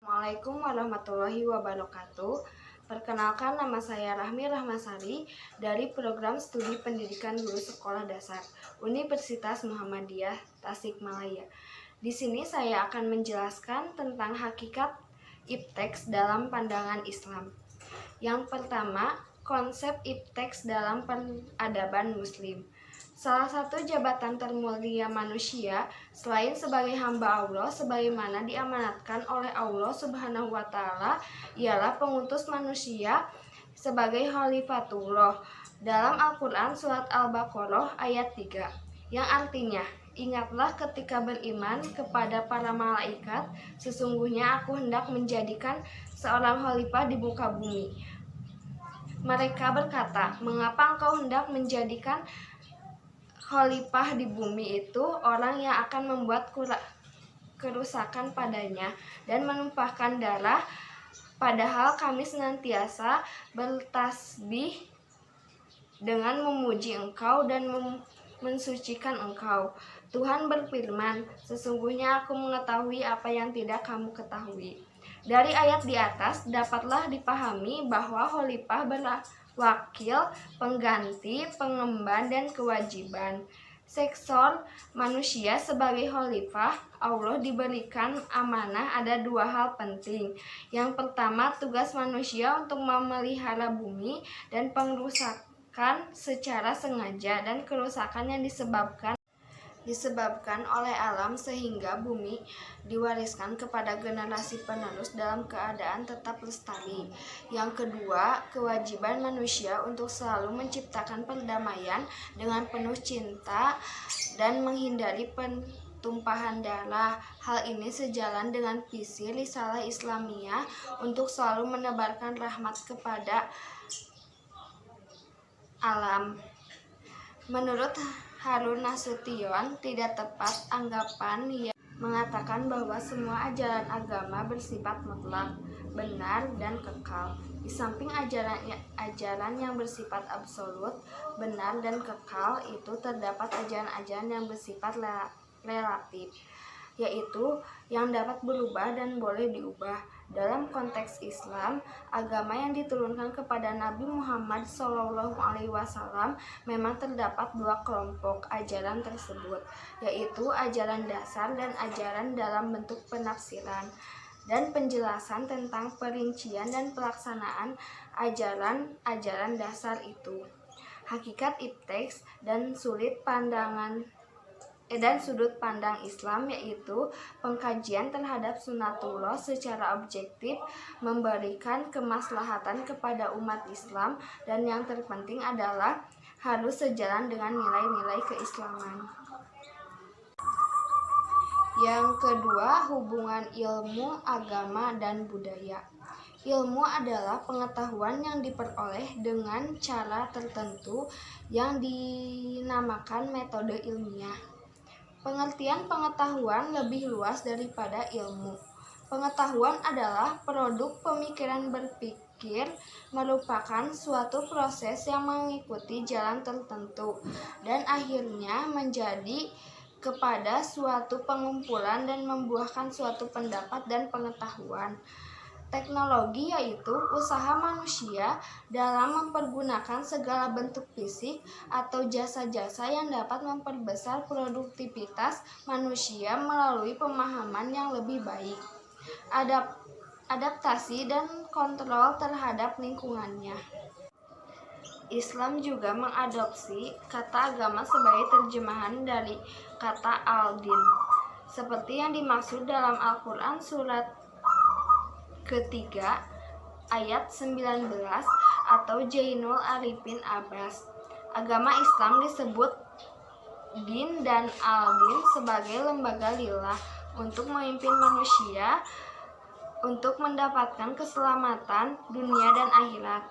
Assalamualaikum warahmatullahi wabarakatuh. Perkenalkan, nama saya Rahmi Rahmasari dari Program Studi Pendidikan Guru Sekolah Dasar Universitas Muhammadiyah Tasikmalaya. Di sini saya akan menjelaskan tentang hakikat ipteks dalam pandangan Islam. Yang pertama, konsep ipteks dalam peradaban Muslim. Salah satu jabatan termulia manusia selain sebagai hamba Allah sebagaimana diamanatkan oleh Allah Subhanahu wa taala ialah pengutus manusia sebagai khalifatullah dalam Al-Qur'an surat Al-Baqarah ayat 3 yang artinya, ingatlah ketika beriman kepada para malaikat, sesungguhnya aku hendak menjadikan seorang khalifah di muka bumi. Mereka berkata, mengapa engkau hendak menjadikan khalifah di bumi? Itu orang yang akan membuat kerusakan padanya dan menumpahkan darah, padahal kami senantiasa bertasbih dengan memuji engkau dan mensucikan engkau. Tuhan berfirman, sesungguhnya aku mengetahui apa yang tidak kamu ketahui. Dari ayat di atas dapatlah dipahami bahwa khalifah wakil, pengganti, pengemban, dan kewajiban. Sektor manusia sebagai khalifah Allah diberikan amanah ada dua hal penting. Yang pertama, tugas manusia untuk memelihara bumi dan pengrusakan secara sengaja dan kerusakan yang disebabkan oleh alam sehingga bumi diwariskan kepada generasi penerus dalam keadaan tetap lestari. Yang kedua, kewajiban manusia untuk selalu menciptakan perdamaian dengan penuh cinta dan menghindari tumpahan darah. Hal ini sejalan dengan visi risalah Islamiyah untuk selalu menebarkan rahmat kepada alam. Menurut Harun Nasution, tidak tepat anggapan yang mengatakan bahwa semua ajaran agama bersifat mutlak, benar, dan kekal. Di samping ajaran yang bersifat absolut, benar, dan kekal itu terdapat ajaran-ajaran yang bersifat relatif, yaitu yang dapat berubah dan boleh diubah. Dalam konteks Islam, agama yang diturunkan kepada Nabi Muhammad SAW memang terdapat dua kelompok ajaran tersebut, yaitu ajaran dasar dan ajaran dalam bentuk penafsiran dan penjelasan tentang perincian dan pelaksanaan ajaran dasar itu. Hakikat ipteks dan sudut pandang Islam yaitu pengkajian terhadap sunatullah secara objektif, memberikan kemaslahatan kepada umat Islam, dan yang terpenting adalah harus sejalan dengan nilai-nilai keislaman. Yang kedua, hubungan ilmu, agama, dan budaya. Ilmu adalah pengetahuan yang diperoleh dengan cara tertentu yang dinamakan metode ilmiah. Pengertian pengetahuan lebih luas daripada ilmu. Pengetahuan adalah produk pemikiran berpikir, merupakan suatu proses yang mengikuti jalan tertentu dan akhirnya menjadi kepada suatu pengumpulan dan membuahkan suatu pendapat dan pengetahuan. Teknologi yaitu usaha manusia dalam mempergunakan segala bentuk fisik atau jasa-jasa yang dapat memperbesar produktivitas manusia melalui pemahaman yang lebih baik, adaptasi, dan kontrol terhadap lingkungannya. Islam juga mengadopsi kata agama sebagai terjemahan dari kata al-din, seperti yang dimaksud dalam Al-Quran surat ketiga ayat 19 atau Jainul Arifin Abbas. Agama Islam disebut din dan al-din sebagai lembaga lillah untuk memimpin manusia untuk mendapatkan keselamatan dunia dan akhirat.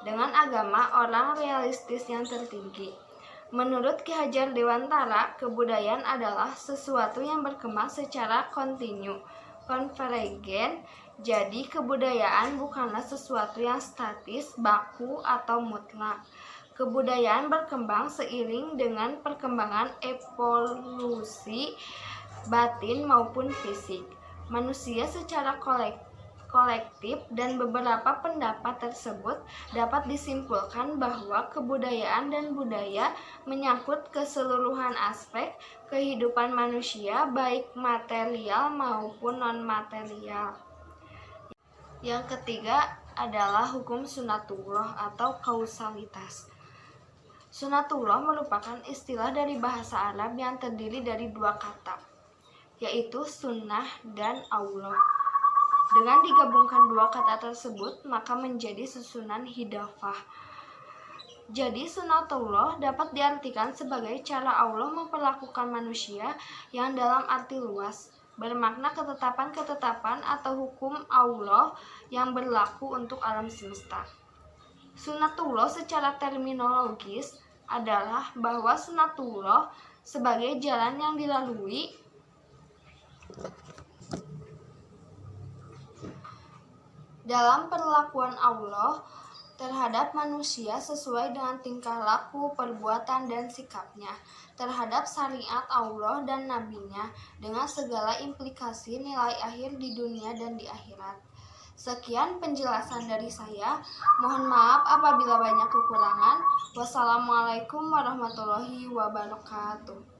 Dengan agama, orang realistis yang tertinggi. Menurut Ki Hajar Dewantara, kebudayaan adalah sesuatu yang berkembang secara kontinu, konvergen. Jadi kebudayaan bukanlah sesuatu yang statis, baku, atau mutlak. Kebudayaan berkembang seiring dengan perkembangan evolusi batin maupun fisik. Manusia secara kolektif dan beberapa pendapat tersebut dapat disimpulkan bahwa kebudayaan dan budaya menyangkut keseluruhan aspek kehidupan manusia baik material maupun non-material. Yang ketiga adalah hukum sunatullah atau kausalitas. Sunatullah merupakan istilah dari bahasa Arab yang terdiri dari dua kata, yaitu sunnah dan Allah. Dengan digabungkan dua kata tersebut, maka menjadi susunan hidafah. Jadi, sunatullah dapat diartikan sebagai cara Allah memperlakukan manusia yang dalam arti luas, bermakna ketetapan-ketetapan atau hukum Allah yang berlaku untuk alam semesta. Sunatullah secara terminologis adalah bahwa sunatullah sebagai jalan yang dilalui dalam perlakuan Allah terhadap manusia sesuai dengan tingkah laku, perbuatan, dan sikapnya terhadap syariat Allah dan nabinya dengan segala implikasi nilai akhir di dunia dan di akhirat. Sekian penjelasan dari saya. Mohon maaf apabila banyak kekurangan. Wassalamualaikum warahmatullahi wabarakatuh.